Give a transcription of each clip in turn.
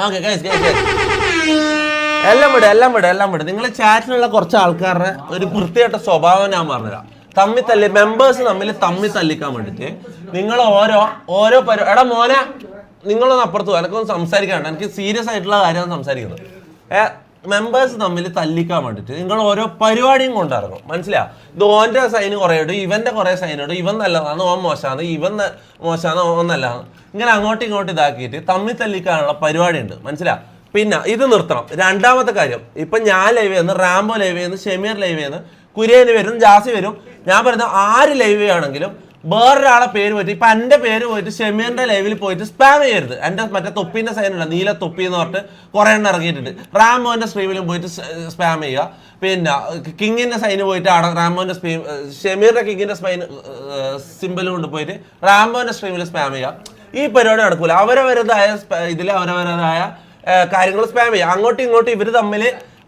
Okay എല്ലാം വിട് നിങ്ങൾ ചാറ്റിലുള്ള കുറച്ച് ആൾക്കാരുടെ ഒരു വൃത്തിയായിട്ട സ്വഭാവം ഞാൻ പറഞ്ഞുതരാം. മെമ്പേഴ്സ് തമ്മിൽ തല്ലിക്കാൻ വേണ്ടിട്ട് നിങ്ങൾ ഓരോ എടാ മോനെ നിങ്ങളൊന്ന് അപ്പുറത്ത് പോകും, എനിക്കൊന്ന് സംസാരിക്കാനുണ്ട്, എനിക്ക് സീരിയസ് ആയിട്ടുള്ള കാര്യമാണ് സംസാരിക്കുന്നത്. മെമ്പേഴ്സ് തമ്മിൽ തല്ലിക്കാൻ വേണ്ടിട്ട് നിങ്ങൾ ഓരോ പരിപാടിയും കൊണ്ടിറങ്ങും, മനസ്സിലാവും. ഇത് ഓൻ്റെ സൈന് കുറേ ഇടും, ഇവന്റെ കുറെ സൈൻ ഇടും, ഇവൻ നല്ലതാണ് ഓൻ മോശമാണ്, ഇവൻ മോശമാണ് ഓൻ നല്ലതാണ്, ഇങ്ങനെ അങ്ങോട്ടും ഇങ്ങോട്ടും ഇതാക്കിയിട്ട് തമ്മിൽ തല്ലിക്കാനുള്ള പരിപാടി ഉണ്ട്, മനസ്സിലാവും. പിന്നെ ഇത് നിർത്തണം. രണ്ടാമത്തെ കാര്യം, ഇപ്പൊ ഞാൻ ലൈവ് ചെയ്യുന്നു, റാംബോ ലൈവ് ചെയ്യുന്നു, ഷെമീർ ലൈവ് ചെയ്യുന്നു, കുര്യന് വരും, ജാസി വരും. ഞാൻ പറയുന്നത് ആര് ലൈവ് ചെയ്യുകയാണെങ്കിലും വേറൊരാളെ പേര് പോയിട്ട് ഇപ്പൊ എന്റെ പേര് പോയിട്ട് ഷെമീറിന്റെ ലൈവിൽ പോയിട്ട് സ്പാം ചെയ്യരുത്. എന്റെ മറ്റേ തൊപ്പിന്റെ സൈനുണ്ട്, നീല തൊപ്പി എന്ന് പറഞ്ഞിട്ട് കുറെ എണ്ണം ഇറങ്ങിയിട്ടുണ്ട്. റാംബോന്റെ സ്ട്രീമിലും പോയിട്ട് സ്പാം ചെയ്യുക. പിന്നെ കിങ്ങിന്റെ സൈന് പോയിട്ട് റാംബോന്റെ ഷെമീറിന്റെ കിങ്ങിന്റെ സിമ്പിൾ കൊണ്ട് പോയിട്ട് റാംബോന്റെ സ്ട്രീമിൽ സ്പാം ചെയ്യുക. ഈ പരിപാടി നടക്കൂല. അവരവരുതായ ഇതിൽ അവരവരുതായ കാര്യങ്ങൾ സ്പാം ചെയ്യുക. അങ്ങോട്ടും ഇങ്ങോട്ടും ഇവർ തമ്മിൽ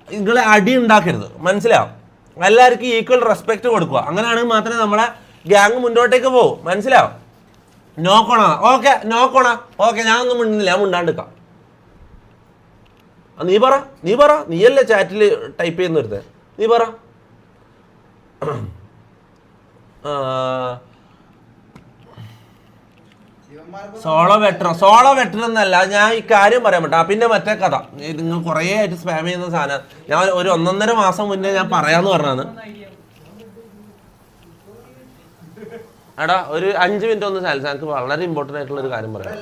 നിങ്ങളെ അടി ഉണ്ടാക്കരുത്, മനസ്സിലാവും. എല്ലാവർക്കും ഈക്വൽ റെസ്പെക്ട് കൊടുക്കുക. അങ്ങനെയാണെങ്കിൽ മാത്രമേ നമ്മളെ ഗ്യാങ് മുന്നോട്ടേക്ക് പോകും, മനസ്സിലാവും. നോക്കണ ഓക്കെ ഞാൻ ഒന്നും മിണ്ടുന്നില്ല, ഞാൻ മിണ്ടാണ്ടിക്കാം. നീ പറ നീയല്ലേ ചാറ്റിൽ ടൈപ്പ് ചെയ്യുന്ന ഒരുത്തൻ, നീ പറ. സോളോ വെറ്റർ എന്നല്ല ഞാൻ ഈ കാര്യം പറയാൻ പറ്റാ. പിന്നെ മറ്റേ കഥ നിങ്ങൾ കുറേ ആയിട്ട് സ്പാം ചെയ്യുന്ന സാധനം ഞാൻ ഒരു 1.5 മാസം മുന്നേ ഞാൻ പറയാന്ന് പറഞ്ഞാണ്. എടാ ഒരു 5 മിനിറ്റ് ഒന്ന് സാൽസ്, എനിക്ക് വളരെ ഇമ്പോർട്ടൻ്റ് ആയിട്ടുള്ള ഒരു കാര്യം പറയാം.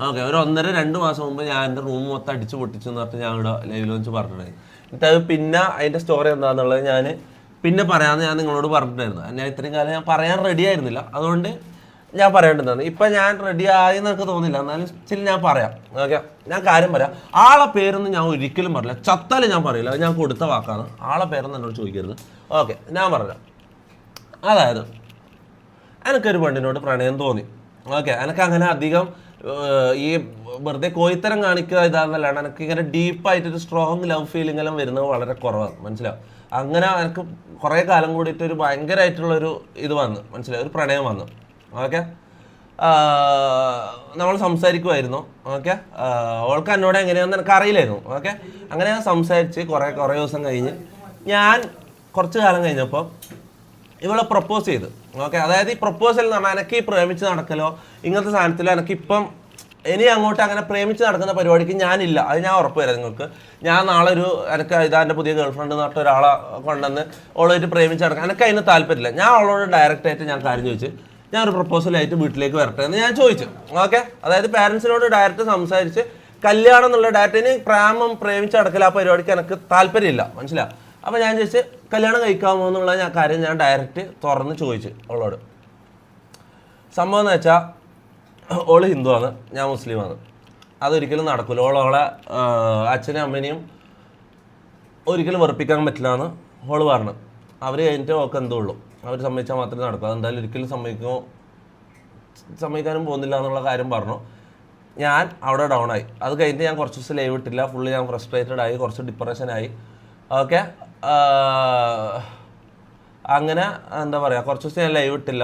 ഓക്കെ ഒരു 1.5-2 മാസം മുമ്പ് ഞാൻ എൻ്റെ റൂം മൊത്തം അടിച്ചു പൊട്ടിച്ചു എന്ന് പറഞ്ഞിട്ട് ഞാൻ ഇവിടെ ലൈവിൽ വെച്ച് പറഞ്ഞിട്ടുണ്ടായിരുന്നു. എന്നിട്ട് അത് പിന്നെ അതിൻ്റെ സ്റ്റോറി എന്താണെന്നുള്ളത് ഞാൻ പിന്നെ പറയാമെന്ന് ഞാൻ നിങ്ങളോട് പറഞ്ഞിട്ടുണ്ടായിരുന്നു. ഞാൻ ഇത്രയും കാലം ഞാൻ പറയാൻ റെഡി ആയിരുന്നില്ല, അതുകൊണ്ട് ഞാൻ പറയേണ്ടതാണ്. ഇപ്പം ഞാൻ റെഡി ആയി എന്നൊക്കെ തോന്നില്ല, എന്നാലും സ്റ്റിൽ ഞാൻ പറയാം. ഓക്കെ ഞാൻ കാര്യം പറയാം. ആളെ പേരൊന്നും ഞാൻ ഒരിക്കലും പറയില്ല, ചത്താലും ഞാൻ പറയില്ല, അത് ഞാൻ കൊടുത്ത വാക്കാണ്. ആളെ പേരൊന്നും എന്നോട് ചോദിക്കരുത്. ഓക്കെ ഞാൻ പറയാം. അതായത് എനിക്കൊരു പെണ്ണിനോട് പ്രണയം തോന്നി. ഓക്കെ എനിക്കങ്ങനെ അധികം ഈ വെറുതെ കോയിത്തരം കാണിക്കുക ഇതാണെന്നല്ലാണ്ട് എനിക്ക് ഇങ്ങനെ ഡീപ്പായിട്ടൊരു സ്ട്രോങ് ലവ് ഫീലിംഗ് എല്ലാം വരുന്നത് വളരെ കുറവാണ്, മനസ്സിലാവും. അങ്ങനെ എനിക്ക് കുറേ കാലം കൂടിയിട്ട് ഒരു ഭയങ്കരമായിട്ടുള്ളൊരു ഇത് വന്നു, മനസ്സിലായി, ഒരു പ്രണയം വന്നു. ഓക്കെ നമ്മൾ സംസാരിക്കുമായിരുന്നു. ഓക്കെ അവൾക്ക് എന്നോട് എങ്ങനെയാണെന്ന് എനിക്ക് അറിയില്ലായിരുന്നു. ഓക്കെ അങ്ങനെ ഞാൻ സംസാരിച്ച് കുറേ ദിവസം കഴിഞ്ഞ് ഞാൻ കുറച്ച് കാലം കഴിഞ്ഞപ്പോൾ ഇവളെ പ്രപ്പോസ് ചെയ്തു. ഓക്കെ അതായത് ഈ പ്രപ്പോസൽ എന്ന് പറഞ്ഞാൽ എനിക്ക് ഈ പ്രേമിച്ച് നടക്കലോ ഇങ്ങനത്തെ സാധനത്തിലോ എനിക്കിപ്പം ഇനി അങ്ങോട്ട് അങ്ങനെ പ്രേമിച്ച് നടക്കുന്ന പരിപാടിക്ക് ഞാനില്ല, അത് ഞാൻ ഉറപ്പ് തരാം നിങ്ങൾക്ക്. ഞാൻ നാളെ എനിക്ക് ഇതാ എൻ്റെ പുതിയ ഗേൾഫ്രണ്ട് എന്ന് പറഞ്ഞിട്ട് ഒരാളെ കൊണ്ടുവന്ന് അവളായിട്ട് പ്രേമിച്ച് നടക്കാൻ എനിക്ക് അതിന് താല്പര്യമില്ല. ഞാൻ അവളോട് ഡയറക്റ്റായിട്ട് ഞാൻ കാര്യം ചോദിച്ചു, ഞാനൊരു പ്രപ്പോസലായിട്ട് വീട്ടിലേക്ക് വരട്ടെ എന്ന് ഞാൻ ചോദിച്ചു. ഓക്കെ അതായത് പാരൻസിനോട് ഡയറക്റ്റ് സംസാരിച്ച് കല്യാണം എന്നുള്ള ഡയറക്റ്റിന് പ്രേമിച്ച് നടക്കൽ ആ പരിപാടിക്ക് എനിക്ക് താല്പര്യമില്ല, മനസ്സിലാവും. അപ്പോൾ ഞാൻ ചോദിച്ച് കല്യാണം കഴിക്കാമോ എന്നുള്ള കാര്യം ഞാൻ ഡയറക്റ്റ് തുറന്ന് ചോദിച്ചു അവളോട്. സംഭവം എന്ന് വെച്ചാൽ ഓള് ഹിന്ദുവാണ്, ഞാൻ മുസ്ലിമാണ്. അതൊരിക്കലും നടക്കില്ല. ഓളെ അച്ഛനും അമ്മേനെയും ഒരിക്കലും വെറുപ്പിക്കാൻ പറ്റില്ല എന്ന് ഓള് പറഞ്ഞു. അവർ കഴിഞ്ഞിട്ട് ഓക്കെ എന്തോ ഉള്ളൂ, അവർ സമ്മതിച്ചാൽ മാത്രമേ നടക്കൂ. അതെന്തായാലും ഒരിക്കലും സമ്മതിക്കാനും പോകുന്നില്ല എന്നുള്ള കാര്യം പറഞ്ഞു. ഞാൻ അവിടെ ഡൗൺ ആയി. അത് കഴിഞ്ഞിട്ട് ഞാൻ കുറച്ച് ദിവസം ലൈവ് ഇട്ടില്ല, ഫുള്ള് ഞാൻ ഫ്രസ്ട്രേറ്റഡ് ആയി, കുറച്ച് ഡിപ്രഷനായി. ഓക്കെ അങ്ങനെ എന്താ പറയുക, കുറച്ച് ദിവസം ഞാൻ ലൈവ് ഇട്ടില്ല,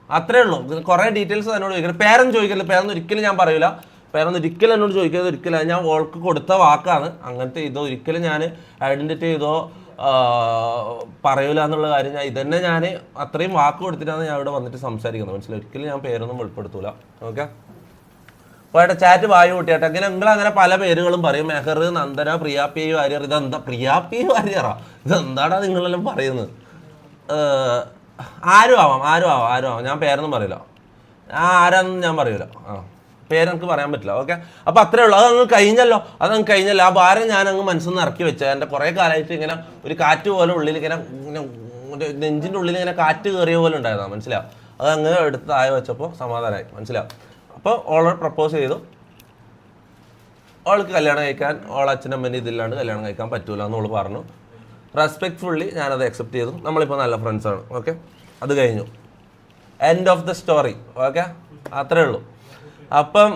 അത്രേ ഉള്ളൂ. കുറേ ഡീറ്റെയിൽസ് എന്നോട് ചോദിക്കുന്നത്. പേരൊന്നും ചോദിക്കില്ല, പേരൊന്നും ഒരിക്കലും ഞാൻ പറയില്ല, പേരൊന്നും ഒരിക്കലും എന്നോട് ചോദിക്കുന്നത് ഒരിക്കലും. ഞാൻ ഓൾക്ക് കൊടുത്ത വാക്കാണ്. അങ്ങനത്തെ ഇതോ ഒരിക്കലും ഞാൻ ഐഡൻറ്റിറ്റി ചെയ്തോ പറയൂല എന്നുള്ള കാര്യം ഞാൻ ഇതന്നെ ഞാൻ അത്രയും വാക്ക് കൊടുത്തിട്ടാണ് ഞാൻ ഇവിടെ വന്നിട്ട് സംസാരിക്കുന്നത്, മനസ്സിലായി. ഒരിക്കലും ഞാൻ പേരൊന്നും വെളിപ്പെടുത്തൂല. ഓക്കെ പോയിട്ട് ചാറ്റ് വായു കൂട്ടിയാട്ടെ. അങ്ങനെ നിങ്ങളങ്ങനെ പല പേരുകളും പറയും, മെഹർ, നന്ദന, പ്രിയാപ്പി വാര്യർ. ഇതെന്താ പ്രിയാപ്പി വാര്യറാ, ഇതെന്താടാ നിങ്ങളെല്ലാം പറയുന്നത്? ആരും ആവാം, ഞാൻ പേരൊന്നും പറയില്ല, ആരാന്നും ഞാൻ പറയൂല. പേരെനിക്ക് പറയാൻ പറ്റില്ല. ഓക്കെ അപ്പോൾ അത്രേ ഉള്ളൂ. അതങ്ങ് കഴിഞ്ഞല്ലോ. ആ ഭാരം ഞാൻ അങ്ങ് മനസ്സിൽ നിന്ന് ഇറക്കി വെച്ചാൽ എൻ്റെ കുറേ കാലമായിട്ട് ഇങ്ങനെ ഒരു കാറ്റ് പോലെ ഉള്ളിൽ ഇങ്ങനെ നെഞ്ചിൻ്റെ ഉള്ളിൽ ഇങ്ങനെ കാറ്റ് കയറിയ പോലെ ഉണ്ടായതാണ്, മനസ്സിലാവും. അത് അങ്ങ് എടുത്ത് താഴെ വെച്ചപ്പോൾ സമാധാനമായി, മനസ്സിലാവും. അപ്പോൾ ഓളോട് പ്രപ്പോസ് ചെയ്തു. അവൾക്ക് കല്യാണം കഴിക്കാൻ ഓളെ അച്ഛനമ്മേൻ്റെ ഇതില്ലാണ്ട് കല്യാണം കഴിക്കാൻ പറ്റൂല എന്ന് ഓള് പറഞ്ഞു. റെസ്പെക്റ്റ്ഫുള്ളി ഞാനത് അക്സെപ്റ്റ് ചെയ്തു. നമ്മളിപ്പോൾ നല്ല ഫ്രണ്ട്സാണ്. ഓക്കെ അത് കഴിഞ്ഞു, end of the story. Okay അത്രേ ഉള്ളൂ. അപ്പം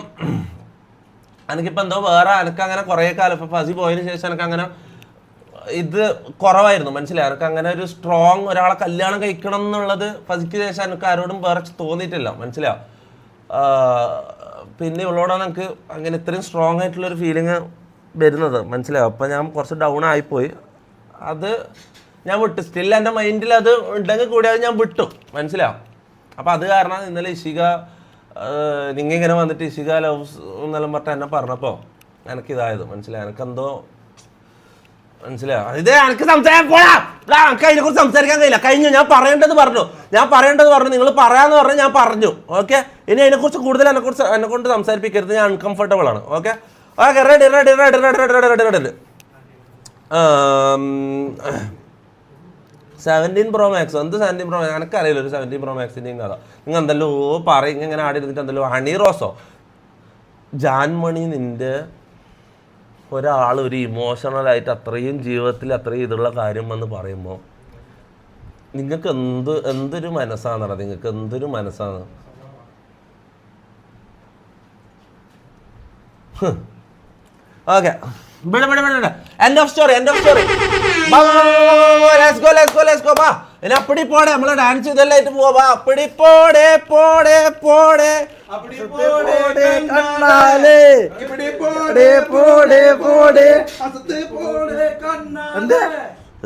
എനിക്കിപ്പോൾ എന്തോ എനിക്കങ്ങനെ കുറേ കാലം ഇപ്പോൾ ഫസി പോയതിന് ശേഷം എനിക്കങ്ങനെ ഇത് കുറവായിരുന്നു, മനസ്സിലായി. എനിക്കങ്ങനെ ഒരു സ്ട്രോങ് ഒരാളെ കല്യാണം കഴിക്കണം എന്നുള്ളത് ഫസിക്ക് ശേഷം എനിക്ക് ആരോടും വേറെ തോന്നിയിട്ടില്ല, മനസ്സിലാവും. പിന്നെ ഇവളോടാണ് എനിക്ക് അങ്ങനെ ഇത്രയും സ്ട്രോങ് ആയിട്ടുള്ളൊരു ഫീലിംഗ് വരുന്നത്, മനസ്സിലാവും. അപ്പം ഞാൻ കുറച്ച് ഡൗൺ ആയിപ്പോയി. അത് ഞാൻ വിട്ടു. സ്റ്റിൽ എൻ്റെ മൈൻഡിൽ അത് ഉണ്ടെങ്കിൽ കൂടി അത് ഞാൻ വിട്ടു, മനസ്സിലാവും. അപ്പം അത് കാരണം ഇന്നലെ ഇഷിക നിങ്ങിങ്ങനെ വന്നിട്ട് ഇഷിക ലവ്സ് എന്നെല്ലാം പറഞ്ഞിട്ട് എന്നെ പറഞ്ഞപ്പോൾ എനിക്കിതായത് മനസ്സിലായി. എനിക്കെന്തോ മനസ്സിലായോ? ഇത് എനിക്ക് സംസാരിക്കാൻ പോടാ, എനിക്ക് അതിനെക്കുറിച്ച് സംസാരിക്കാൻ കഴിയില്ല. കഴിഞ്ഞു. ഞാൻ പറയേണ്ടത് പറഞ്ഞു. നിങ്ങൾ പറയാന്ന് പറഞ്ഞു, ഞാൻ പറഞ്ഞു. ഓക്കെ, ഇനി അതിനെക്കുറിച്ച് കൂടുതൽ എന്നെ കൊണ്ട് സംസാരിപ്പിക്കരുത്. ഞാൻ അൺകംഫർട്ടബിൾ ആണ്. Okay okay, ready ready ready ready ready ready ready 17 Pro Max. എന്ത് 17 Pro Max? എനിക്കറിയില്ല ഒരു 17 Pro Maxൻ്റെയും കഥ. നിങ്ങൾ എന്തല്ലോ പറയും, ഇങ്ങനെ ആടി ഇരുന്നിട്ട് എന്തല്ലോ ഹണി റോസോ ജാൻമണി. നിൻ്റെ ഒരാൾ ഒരു ഇമോഷണലായിട്ട് അത്രയും ജീവിതത്തിൽ അത്രയും ഇതുള്ള കാര്യം വന്ന് പറയുമ്പോൾ നിങ്ങൾക്ക് എന്തൊരു മനസ്സാണെടാ, നിങ്ങൾക്ക് എന്തൊരു മനസ്സാണ്. Okay, end of story. ഇനി അപ്പടി പോടെ, നമ്മളെ ഡാൻസ് ഇതെല്ലായിട്ട് പോവാ. അപ്പടി പോടെ പോടെ പോടെ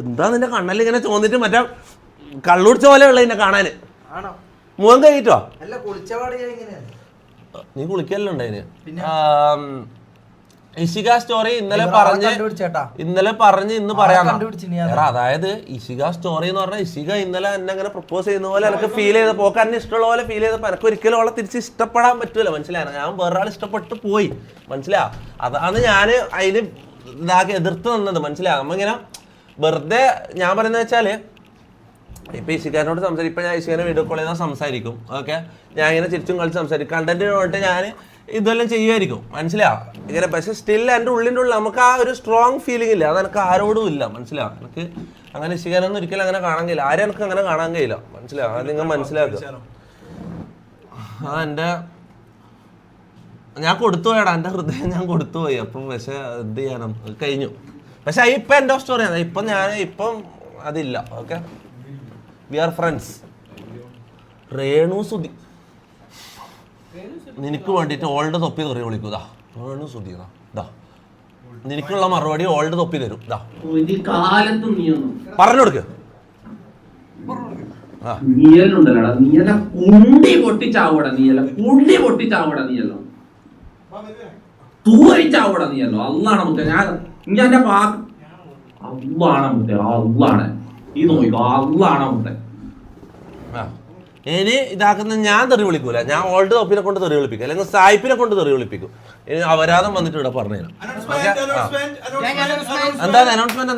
എന്താ നിന്റെ കണ്ണല് ഇങ്ങനെ ചോന്നിട്ട് മറ്റേ കള്ളുടിച്ച പോലെ ഉള്ള എന്നെ കാണാന്. മുഖം കഴിട്ടോ? നീ കുളിക്കല്ലോ അതിന്. ഇഷിക സ്റ്റോറി ഇന്നലെ പറഞ്ഞ് ഇന്ന് പറയാം. അതായത് ഇഷിക സ്റ്റോറി എന്ന് പറഞ്ഞാൽ ഇഷിക ഇന്നലെ എന്നെ അങ്ങനെ പ്രപ്പോസ് ചെയ്യുന്ന പോലെ എനിക്ക് ഫീൽ ചെയ്തപ്പോൾ എന്നെ ഇഷ്ടമുള്ള പോലെ ഫീൽ ചെയ്തപ്പോൾ എനിക്ക് ഒരിക്കലും അവളെ തിരിച്ച് ഇഷ്ടപ്പെടാൻ പറ്റൂല, മനസ്സിലായോ? ഞാൻ വേറൊരാൾ ഇഷ്ടപ്പെട്ട് പോയി, മനസ്സിലായോ? അതാണ് ഞാൻ അതിന് എതിർത്ത് നിന്നത്, മനസ്സിലായോ? നമ്മളിങ്ങനെ വെറുതെ ഞാൻ പറയുന്നത് വെച്ചാൽ ഇപ്പം ഇഷികാരനോട് സംസാരിക്കും. ഇപ്പം ഞാൻ ഇഷികാനെ വീഡിയോ കോൾ ചെയ്താൽ സംസാരിക്കും. ഓക്കെ, ഞാൻ ഇങ്ങനെ ചിരിച്ചും കളിച്ച് സംസാരിക്കും. കണ്ടന്റിന് വേണ്ടിയിട്ട് ഞാൻ ഇതെല്ലാം ചെയ്യുമായിരിക്കും, മനസ്സിലാവും ഇങ്ങനെ. പക്ഷെ സ്റ്റിൽ എൻ്റെ ഉള്ളിൻ്റെ ഉള്ളിൽ നമുക്ക് ആ ഒരു സ്ട്രോങ് ഫീലിംഗ് ഇല്ല. അത് എനിക്ക് ആരോടും ഇല്ല, മനസ്സിലാവും. എനിക്ക് അങ്ങനെ ഇഷികാനൊന്നും ഒരിക്കലും അങ്ങനെ കാണാൻ കഴിയില്ല. ആരും എനിക്ക് അങ്ങനെ കാണാൻ കഴിയില്ല, മനസ്സിലാവും. അത് നിങ്ങൾ മനസ്സിലാക്കുക. എൻ്റെ ഞാൻ കൊടുത്തുപോയടാ, എൻ്റെ ഹൃദയം ഞാൻ കൊടുത്തുപോയി. അപ്പം പക്ഷെ എന്ത് ചെയ്യാനും കഴിഞ്ഞു. പക്ഷെ ഇപ്പം എൻ്റെ സ്റ്റോറിയാണ്. ഇപ്പം അതില്ല. Okay, we are friends. Renu Sudhi നിനക്ക് വേണ്ടിയിട്ട് ഓൾഡ് തൊപ്പി തെറി വിളിക്കൂതാ. രേണു സുധി ദാ നിനക്കുള്ള മറുപടി ഓൾഡ് തൊപ്പി തരും. ദാ പറഞ്ഞു കൊടുക്ക്. ഇനി ഇതാക്കുന്ന ഞാൻ തെറി വിളിക്കൂല. ഞാൻ ഓൾഡ് തൊപ്പിനെ കൊണ്ട് തെറി വിളിപ്പിക്കും, അല്ലെങ്കിൽ സായിപ്പിനെ കൊണ്ട് തെറി വിളിപ്പിക്കും. ഇനി അവരാധം വന്നിട്ട് ഇവിടെ പറഞ്ഞു തരാം. എന്താ അനൗൺസ്മെന്റ്?